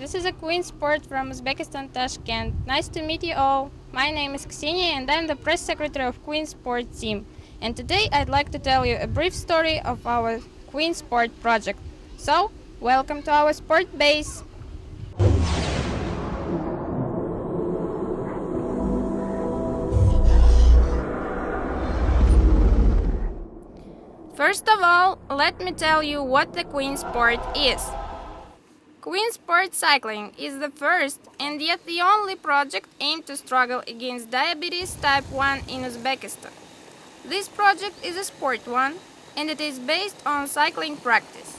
This is a Queen Sport from Uzbekistan, Tashkent. Nice to meet you all. My name is Ksenia and I'm the press secretary of Queen Sport team. And today I'd like to tell you a brief story of our Queen Sport project. So, welcome to our sport base. First of all, let me tell you what the Queen Sport is. Queen Sport cycling is the first and yet the only project aimed to struggle against diabetes type 1 in Uzbekistan. This project is a sport one and it is based on cycling practice.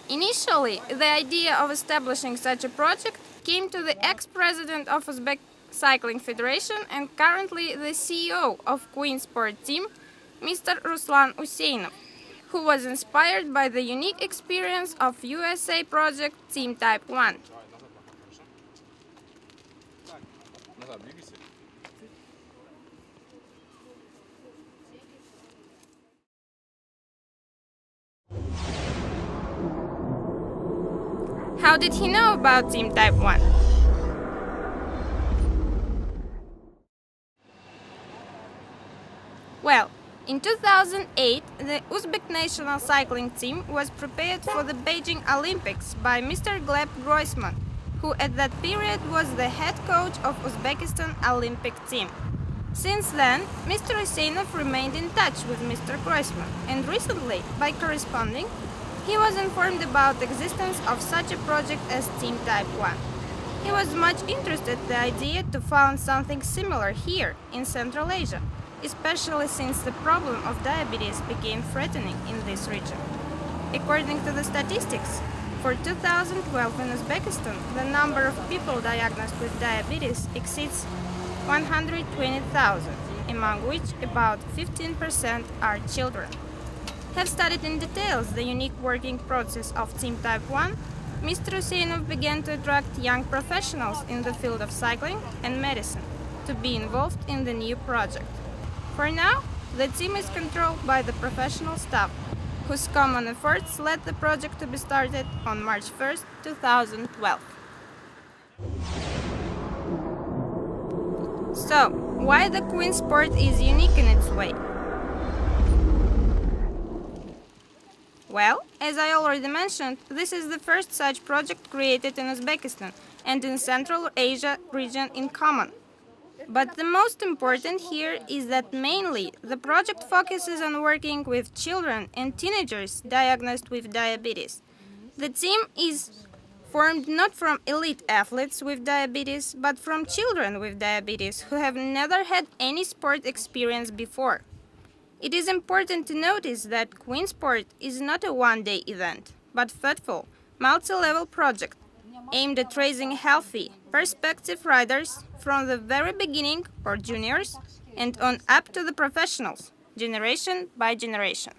Initially, the idea of establishing such a project came to the ex-president of Uzbek Cycling Federation and currently the CEO of Queen Sport team, Mr. Ruslan Useinov, who was inspired by the unique experience of USA project Team Type 1. How did he know about Team Type 1? Well, in 2008, the Uzbek national cycling team was prepared for the Beijing Olympics by Mr. Gleb Groisman, who at that period was the head coach of Uzbekistan Olympic team. Since then, Mr. Useinov remained in touch with Mr. Groisman, and recently, by corresponding, he was informed about the existence of such a project as Team Type 1. He was much interested in the idea to found something similar here in Central Asia, especially since the problem of diabetes became threatening in this region. According to the statistics, for 2012 in Uzbekistan, the number of people diagnosed with diabetes exceeds 120,000, among which about 15% are children. Have studied in details the unique working process of Team Type 1, Mr. Useinov began to attract young professionals in the field of cycling and medicine to be involved in the new project. For now, the team is controlled by the professional staff, whose common efforts led the project to be started on March 1st, 2012. So, why the Queen Sport is unique in its way? Well, as I already mentioned, this is the first such project created in Uzbekistan and in Central Asia region in common. But the most important here is that mainly the project focuses on working with children and teenagers diagnosed with diabetes. The team is formed not from elite athletes with diabetes, but from children with diabetes who have never had any sport experience before. It is important to notice that Queen Sport is not a one-day event, but thoughtful, multi-level project aimed at raising healthy, perspective riders from the very beginning or juniors and on up to the professionals, generation by generation.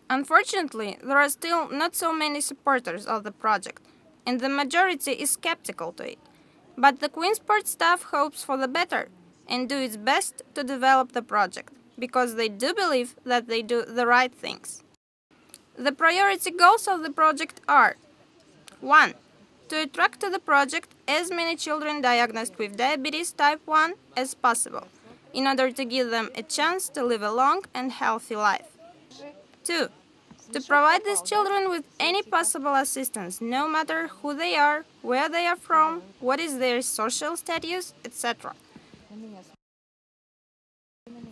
Unfortunately, there are still not so many supporters of the project, and the majority is skeptical to it. But the Queen Sport staff hopes for the better and do its best to develop the project, because they do believe that they do the right things. The priority goals of the project are: 1. To attract to the project as many children diagnosed with diabetes type 1 as possible, in order to give them a chance to live a long and healthy life. 2. To provide these children with any possible assistance, no matter who they are, where they are from, what is their social status, etc.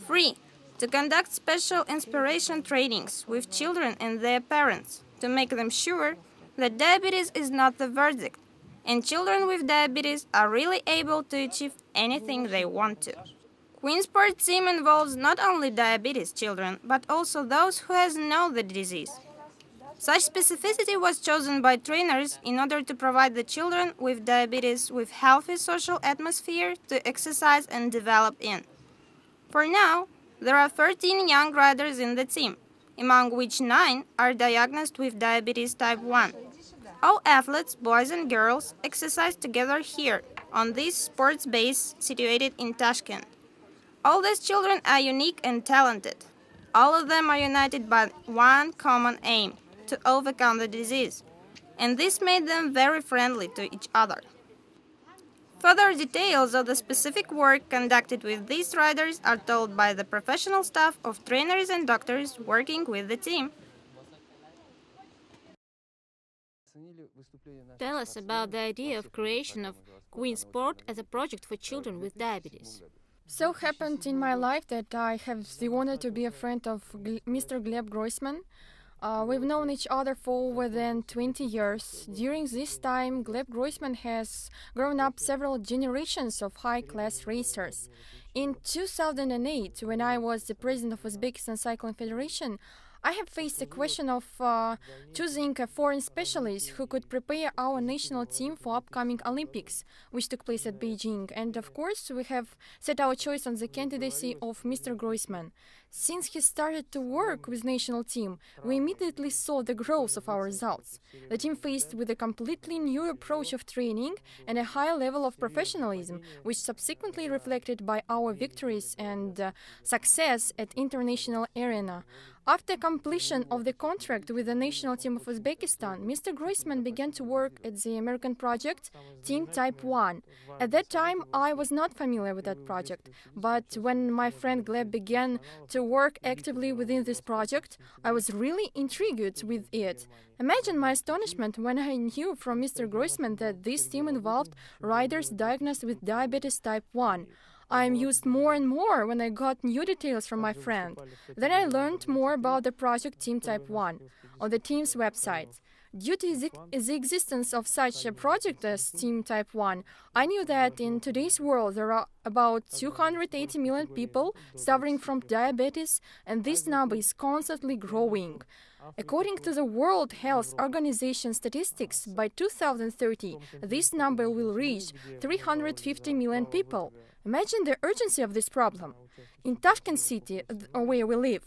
3. To conduct special inspiration trainings with children and their parents, to make them sure that diabetes is not the verdict, and children with diabetes are really able to achieve anything they want to. Queen Sport team involves not only diabetes children, but also those who has known the disease. Such specificity was chosen by trainers in order to provide the children with diabetes with healthy social atmosphere to exercise and develop in. For now, there are 13 young riders in the team, among which 9 are diagnosed with diabetes type 1. All athletes, boys and girls, exercise together here, on this sports base situated in Tashkent. All these children are unique and talented. All of them are united by one common aim: to overcome the disease. and this made them very friendly to each other. Further details of the specific work conducted with these riders are told by the professional staff of trainers and doctors working with the team. Tell us about the idea of creation of Queen Sport as a project for children with diabetes. So happened in my life that I have the honor to be a friend of Mr. Gleb Groisman. We've known each other for over than 20 years. During this time, Gleb Groisman has grown up several generations of high-class racers. In 2008, when I was the president of Uzbekistan Cycling Federation, I have faced the question of choosing a foreign specialist who could prepare our national team for upcoming Olympics, which took place at Beijing. And of course, we have set our choice on the candidacy of Mr. Groisman. Since he started to work with national team, we immediately saw the growth of our results. The team faced with a completely new approach of training and a high level of professionalism, which subsequently reflected by our victories and success at international arena. After completion of the contract with the national team of Uzbekistan, Mr. Groisman began to work at the American project Team Type 1. At that time, I was not familiar with that project, but when my friend Gleb began to work actively within this project, I was really intrigued with it. Imagine my astonishment when I knew from Mr. Groisman that this team involved riders diagnosed with diabetes type 1. I am used more and more when I got new details from my friend. Then I learned more about the project Team Type 1 on the team's website. Due to the existence of such a project as Team Type 1, I knew that in today's world there are about 280 million people suffering from diabetes, and this number is constantly growing. According to the World Health Organization statistics, by 2030, this number will reach 350 million people. Imagine the urgency of this problem. In Tashkent city, where we live,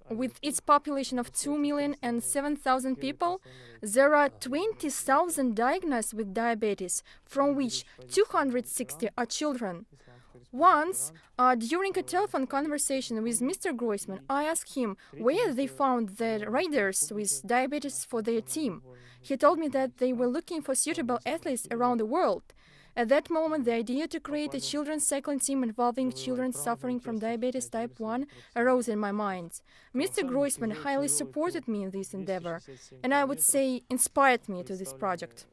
with its population of 2,007,000 people, there are 20,000 diagnosed with diabetes, from which 260 are children. Once, during a telephone conversation with Mr. Groisman, I asked him where they found the riders with diabetes for their team. He told me that they were looking for suitable athletes around the world. At that moment, the idea to create a children's cycling team involving children suffering from diabetes type 1 arose in my mind. Mr. Groisman highly supported me in this endeavor, and I would say inspired me to this project.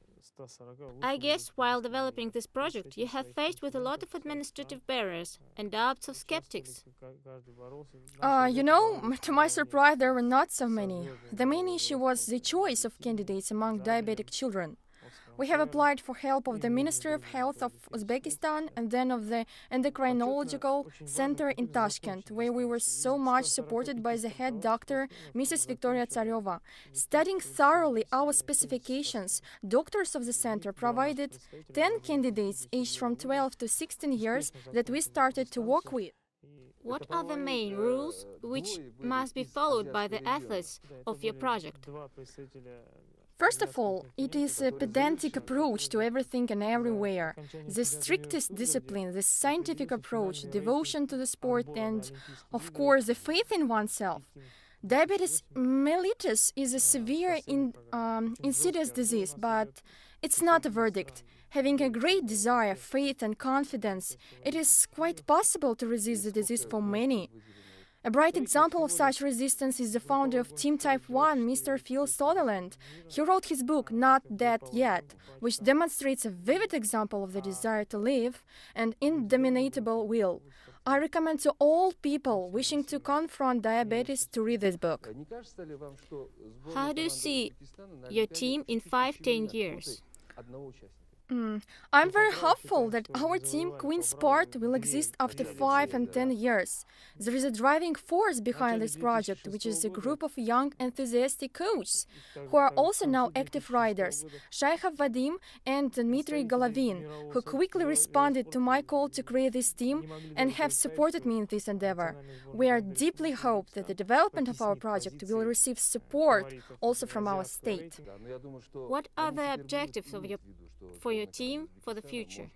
I guess while developing this project, you have faced with a lot of administrative barriers and doubts of skeptics. To my surprise, there were not so many. The main issue was the choice of candidates among diabetic children. We have applied for help of the Ministry of Health of Uzbekistan and then of the Endocrinological Center in Tashkent, where we were so much supported by the head doctor, Mrs. Victoria Tsareva. Studying thoroughly our specifications, doctors of the center provided 10 candidates aged from 12 to 16 years that we started to work with. What are the main rules which must be followed by the athletes of your project? First of all, it is a pedantic approach to everything and everywhere. The strictest discipline, the scientific approach, devotion to the sport, and, of course, the faith in oneself. Diabetes mellitus is a severe insidious disease, but it's not a verdict. Having a great desire, faith, and confidence, it is quite possible to resist the disease for many. A bright example of such resistance is the founder of Team Type 1, Mr. Phil Sutherland. He wrote his book, Not Dead Yet, which demonstrates a vivid example of the desire to live and indomitable will. I recommend to all people wishing to confront diabetes to read this book. How do you see your team in 5-10 years? I'm very hopeful that our team, Queen Sport, will exist after 5 and 10 years. There is a driving force behind this project, which is a group of young, enthusiastic coaches, who are also now active riders, Shaikhov Vadim and Dmitry Golovin, who quickly responded to my call to create this team and have supported me in this endeavor. We are deeply hope that the development of our project will receive support also from our state. What are the objectives for your team for the future?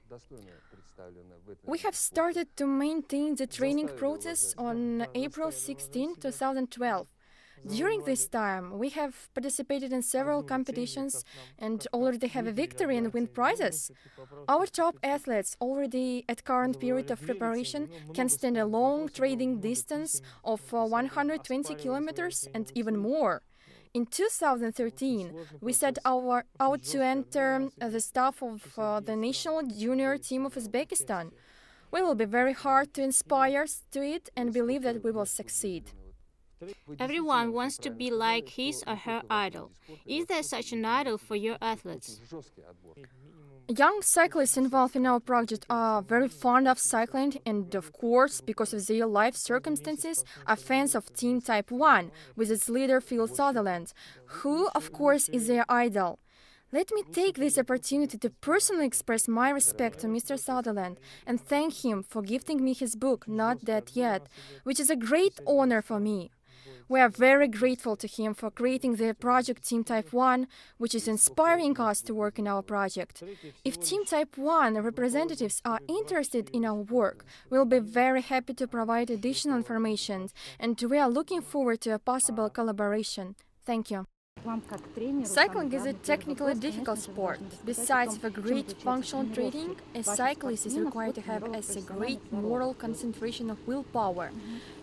We have started to maintain the training process on April 16, 2012. During this time, we have participated in several competitions and already have a victory and win prizes. Our top athletes, already at current period of preparation, can stand a long trading distance of 120 kilometers and even more. In 2013, we set out to enter the staff of the national junior team of Uzbekistan. We will be very hard to inspire to it and believe that we will succeed. Everyone wants to be like his or her idol. Is there such an idol for your athletes? Young cyclists involved in our project are very fond of cycling and, of course, because of their life circumstances, are fans of Team Type 1 with its leader Phil Sutherland, who, of course, is their idol. Let me take this opportunity to personally express my respect to Mr. Sutherland and thank him for gifting me his book, Not Dead Yet, which is a great honor for me. We are very grateful to him for creating the project Team Type 1, which is inspiring us to work in our project. If Team Type 1 representatives are interested in our work, we'll be very happy to provide additional information, and we are looking forward to a possible collaboration. Thank you. Cycling is a technically difficult sport. Besides the great functional training, a cyclist is required to have a great moral concentration of willpower.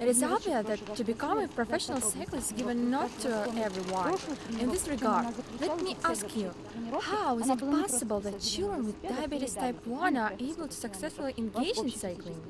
It is obvious that to become a professional cyclist is given not to everyone. In this regard, let me ask you, how is it possible that children with diabetes type 1 are able to successfully engage in cycling?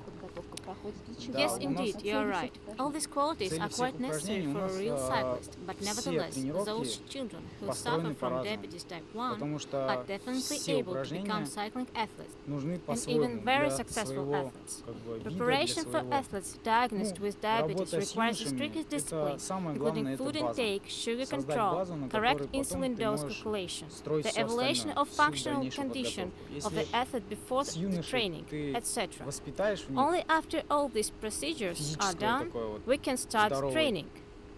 Yes, indeed, you are right. All these qualities are quite necessary for a real cyclist, but nevertheless, those children who suffer from diabetes type 1 are definitely able to become cycling athletes, and even very successful athletes. Preparation for athletes diagnosed with diabetes requires the strictest discipline, including food intake, sugar control, correct insulin dose calculation, the evaluation of functional condition of the athlete before the training, etc. Only after all these procedures are done, we can start training.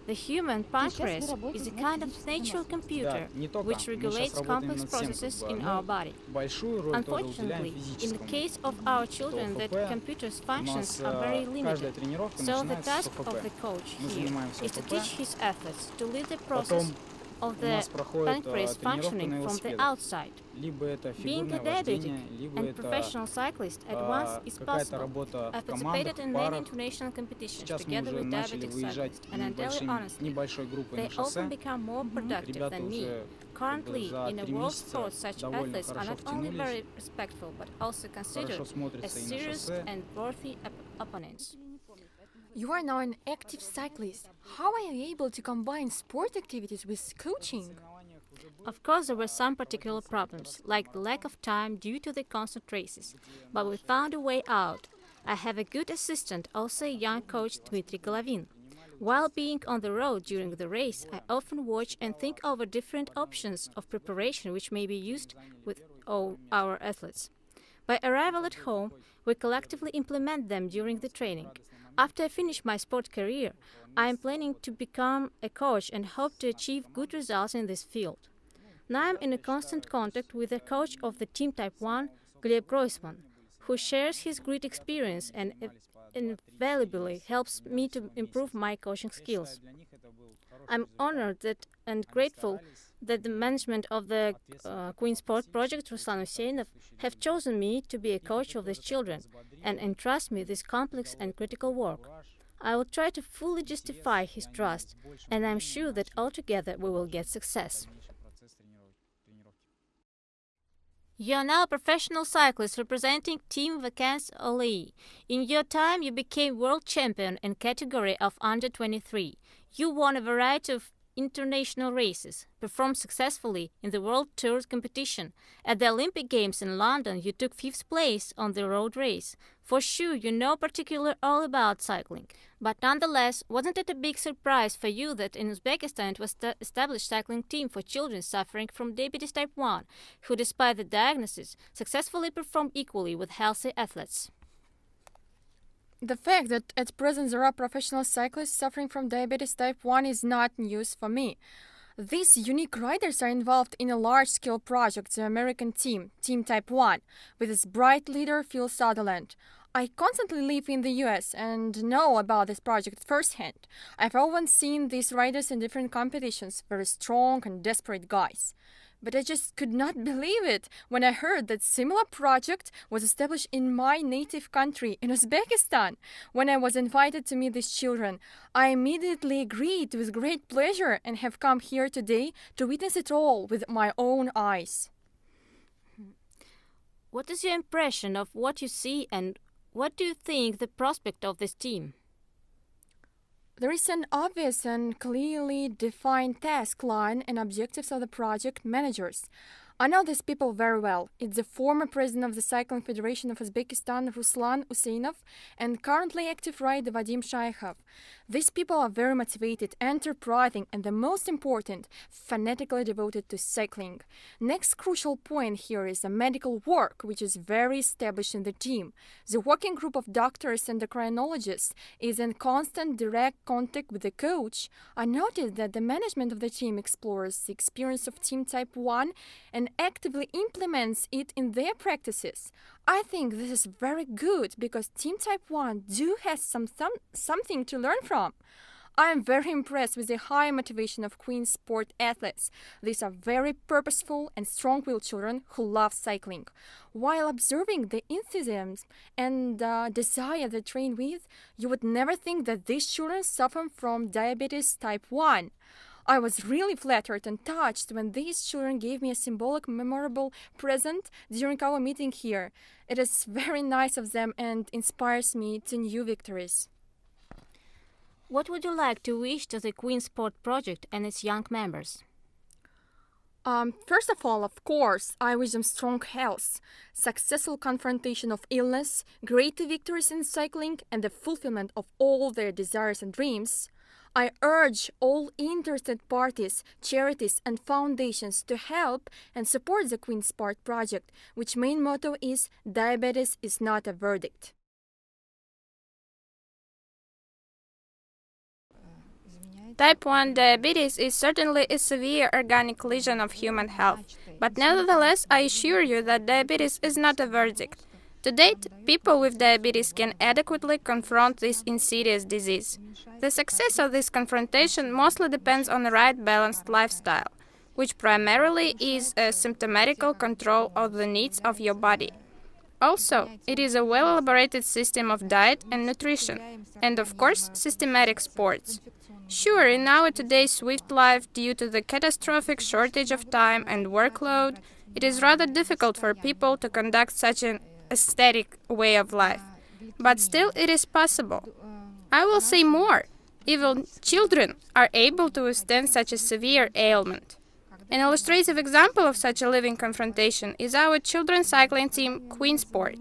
The human pancreas is a kind of natural computer which regulates complex processes in our body. Unfortunately, in the case of our children, that computer's functions are very limited. So the task of the coach here is to teach his athletes to lead the process of the pancreas functioning from the outside. Being a diabetic and professional cyclist at once is possible. I've participated in many international competitions together with diabetic cyclists, and I'll tell you honestly, they often become more productive than me. Currently, in a world sport, such athletes are not only very respectful, but also considered as serious and worthy opponents. You are now an active cyclist. How are you able to combine sport activities with coaching? Of course, there were some particular problems, like the lack of time due to the constant races, but we found a way out. I have a good assistant, also a young coach, Dmitry Golovin. While being on the road during the race, I often watch and think over different options of preparation which may be used with all our athletes. By arrival at home, we collectively implement them during the training. After I finish my sport career, I am planning to become a coach and hope to achieve good results in this field. Now I am in a constant contact with the coach of the Team Type 1, Gleb Groisman, who shares his great experience and invaluably helps me to improve my coaching skills. I'm honored and grateful that the management of the Queen Sport Project, Ruslan Huseinov, have chosen me to be a coach of these children and entrust me this complex and critical work. I will try to fully justify his trust, and I'm sure that altogether we will get success. You are now a professional cyclist representing Team Vacances Olei. In your time, you became world champion in category of under 23. You won a variety of international races, performed successfully in the World Tour competition. At the Olympic Games in London, you took 5th place on the road race. For sure, you know particularly all about cycling. But nonetheless, wasn't it a big surprise for you that in Uzbekistan it was established cycling team for children suffering from diabetes type 1, who, despite the diagnosis, successfully performed equally with healthy athletes? The fact that at present there are professional cyclists suffering from diabetes type 1 is not news for me. These unique riders are involved in a large-scale project, the American team, Team Type 1, with its bright leader Phil Sutherland. I constantly live in the US and know about this project firsthand. I've often seen these riders in different competitions, very strong and desperate guys. But I just could not believe it when I heard that similar project was established in my native country, in Uzbekistan. When I was invited to meet these children, I immediately agreed with great pleasure and have come here today to witness it all with my own eyes. What is your impression of what you see, and what do you think the prospect of this team? There is an obvious and clearly defined task line and objectives of the project managers. I know these people very well. It's the former president of the Cycling Federation of Uzbekistan, Ruslan Useinov, and currently active rider Vadim Shaykhov. These people are very motivated, enterprising, and the most important, fanatically devoted to cycling. Next crucial point here is the medical work, which is very established in the team. The working group of doctors and endocrinologists is in constant direct contact with the coach. I noticed that the management of the team explores the experience of Team Type 1 and actively implements it in their practices. I think this is very good because Team Type 1 do has something to learn from. I am very impressed with the high motivation of Queen sport athletes. These are very purposeful and strong-willed children who love cycling. While observing the enthusiasm and desire they train with, you would never think that these children suffer from diabetes type 1. I was really flattered and touched when these children gave me a symbolic, memorable present during our meeting here. It is very nice of them and inspires me to new victories. What would you like to wish to the Queen Sport Project and its young members? First of all, of course, I wish them strong health, successful confrontation of illness, great victories in cycling, and the fulfillment of all their desires and dreams. I urge all interested parties, charities, and foundations to help and support the Queen Sport Project, which main motto is "Diabetes is not a verdict." Type 1 diabetes is certainly a severe organic lesion of human health, but nevertheless, I assure you that diabetes is not a verdict. To date, people with diabetes can adequately confront this insidious disease. The success of this confrontation mostly depends on the right balanced lifestyle, which primarily is a symptomatical control of the needs of your body. Also, it is a well-elaborated system of diet and nutrition, and of course, systematic sports. Sure, in our today's swift life, due to the catastrophic shortage of time and workload, it is rather difficult for people to conduct such an aesthetic way of life. But still, it is possible. I will say more. Even children are able to withstand such a severe ailment. An illustrative example of such a living confrontation is our children's cycling team, Queen Sport.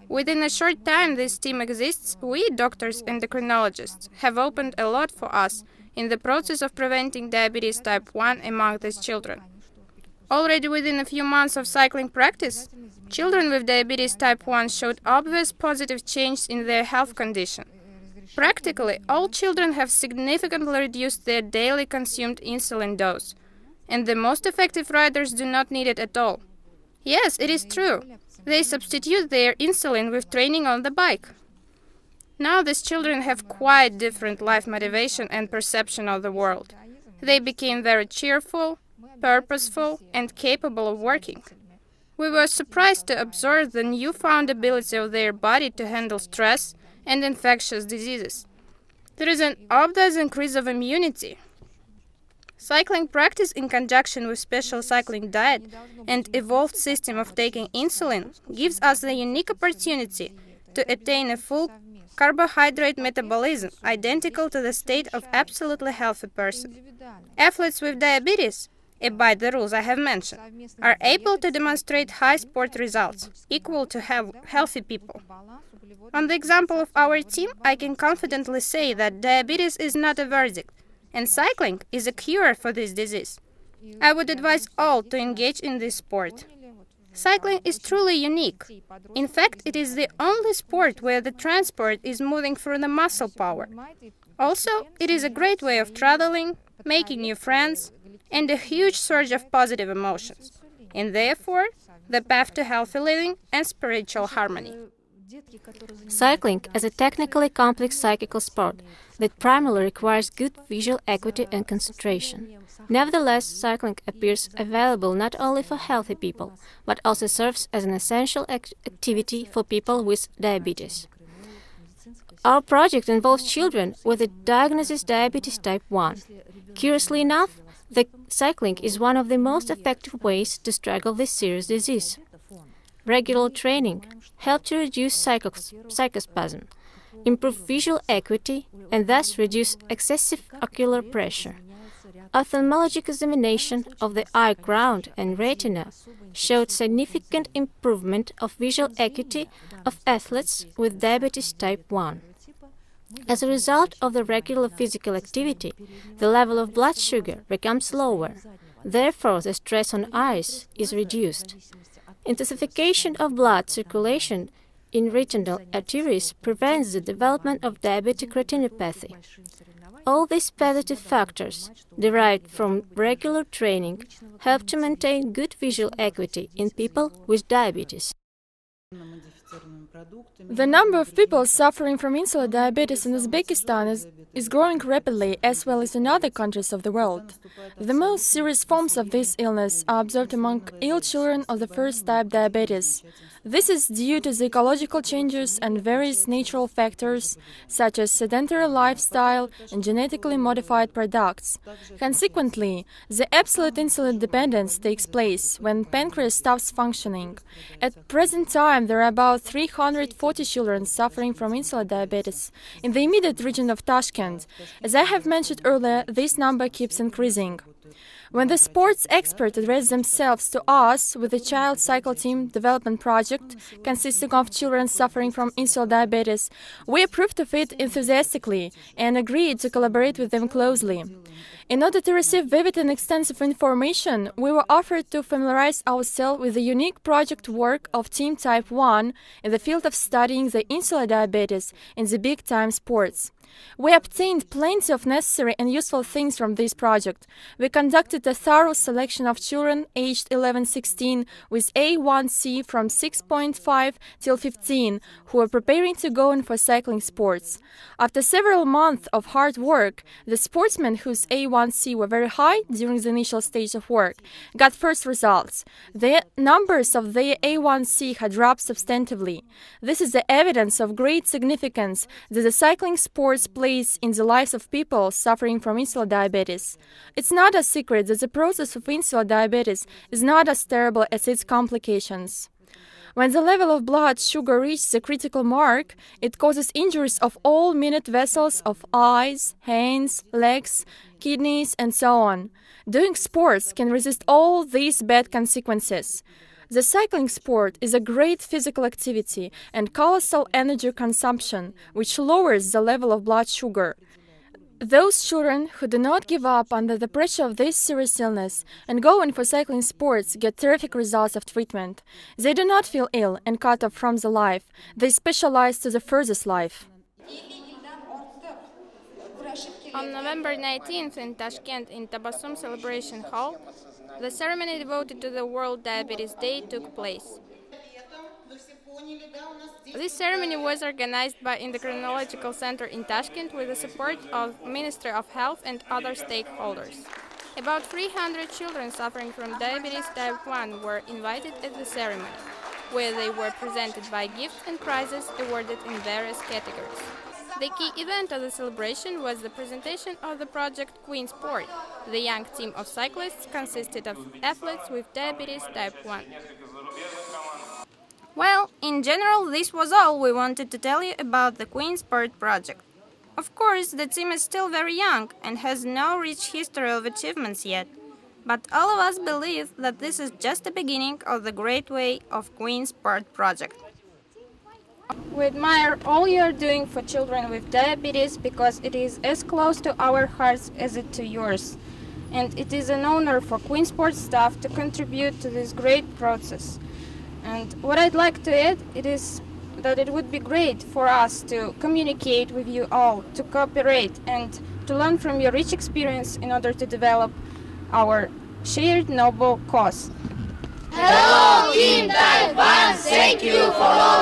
Within a short time this team exists, we, doctors and endocrinologists, have opened a lot for us in the process of preventing diabetes type 1 among these children. Already within a few months of cycling practice, children with diabetes type 1 showed obvious positive change in their health condition. Practically, all children have significantly reduced their daily consumed insulin dose, and the most effective riders do not need it at all. Yes, it is true. They substitute their insulin with training on the bike. Now these children have quite different life motivation and perception of the world. They became very cheerful, purposeful, and capable of working. We were surprised to observe the newfound ability of their body to handle stress and infectious diseases. There is an obvious increase of immunity. Cycling practice in conjunction with special cycling diet and evolved system of taking insulin gives us the unique opportunity to attain a full carbohydrate metabolism identical to the state of absolutely healthy person. Athletes with diabetes, abide the rules I have mentioned, are able to demonstrate high sport results equal to healthy people. On the example of our team, I can confidently say that diabetes is not a verdict, and cycling is a cure for this disease. I would advise all to engage in this sport. Cycling is truly unique. In fact, it is the only sport where the transport is moving through the muscle power. Also, it is a great way of traveling, making new friends, and a huge surge of positive emotions, and therefore, the path to healthy living and spiritual harmony. Cycling is a technically complex psychical sport that primarily requires good visual acuity and concentration. Nevertheless, cycling appears available not only for healthy people, but also serves as an essential activity for people with diabetes. Our project involves children with the diagnosis diabetes type 1. Curiously enough, the cycling is one of the most effective ways to struggle this serious disease. Regular training helps to reduce psychospasm, improve visual acuity, and thus reduce excessive ocular pressure. Ophthalmologic examination of the eye ground and retina showed significant improvement of visual acuity of athletes with diabetes type 1. As a result of the regular physical activity, the level of blood sugar becomes lower. Therefore, the stress on eyes is reduced. Intensification of blood circulation in retinal arteries prevents the development of diabetic retinopathy. All these positive factors, derived from regular training, help to maintain good visual acuity in people with diabetes. The number of people suffering from insulin diabetes in Uzbekistan is growing rapidly, as well as in other countries of the world. The most serious forms of this illness are observed among ill children of the first type diabetes. This is due to the ecological changes and various natural factors, such as sedentary lifestyle and genetically modified products. Consequently, the absolute insulin dependence takes place when pancreas stops functioning. At present time, there are about 340 children suffering from insulin diabetes in the immediate region of Tashkent. As I have mentioned earlier, this number keeps increasing. When the sports experts address themselves to us with the Child Cycle Team Development Project, consisting of children suffering from insulin diabetes, we approved of it enthusiastically and agreed to collaborate with them closely. In order to receive vivid and extensive information, we were offered to familiarize ourselves with the unique project work of Team Type 1 in the field of studying the insulin diabetes in the big-time sports. We obtained plenty of necessary and useful things from this project. We conducted a thorough selection of children aged 11-16 with A1C from 6.5 till 15 who were preparing to go in for cycling sports. After several months of hard work, the sportsmen whose A1C were very high during the initial stage of work got first results. The numbers of their A1C had dropped substantively. This is the evidence of great significance that the cycling sports plays in the lives of people suffering from insulin diabetes. It's not a secret that the process of insulin diabetes is not as terrible as its complications. When the level of blood sugar reaches the critical mark, it causes injuries of all minute vessels of eyes, hands, legs, kidneys, and so on. Doing sports can resist all these bad consequences. The cycling sport is a great physical activity and colossal energy consumption, which lowers the level of blood sugar. Those children who do not give up under the pressure of this serious illness and go in for cycling sports get terrific results of treatment. They do not feel ill and cut off from the life. They specialize to the furthest life. On November 19th in Tashkent in Tabassum Celebration Hall, the ceremony devoted to the World Diabetes Day took place. This ceremony was organized by Endocrinological Center in Tashkent with the support of Ministry of Health and other stakeholders. About 300 children suffering from diabetes type 1 were invited at the ceremony, where they were presented by gifts and prizes awarded in various categories. The key event of the celebration was the presentation of the project Queen Sport. The young team of cyclists consisted of athletes with diabetes type 1. Well, in general, this was all we wanted to tell you about the Queen Sport project. Of course, the team is still very young and has no rich history of achievements yet. But all of us believe that this is just the beginning of the great way of Queen Sport project. We admire all you are doing for children with diabetes because it is as close to our hearts as it to yours. And it is an honor for Queen Sports staff to contribute to this great process. And what I'd like to add is that it would be great for us to communicate with you all, to cooperate and to learn from your rich experience in order to develop our shared noble cause. Hello, Team Type 1! Thank you for all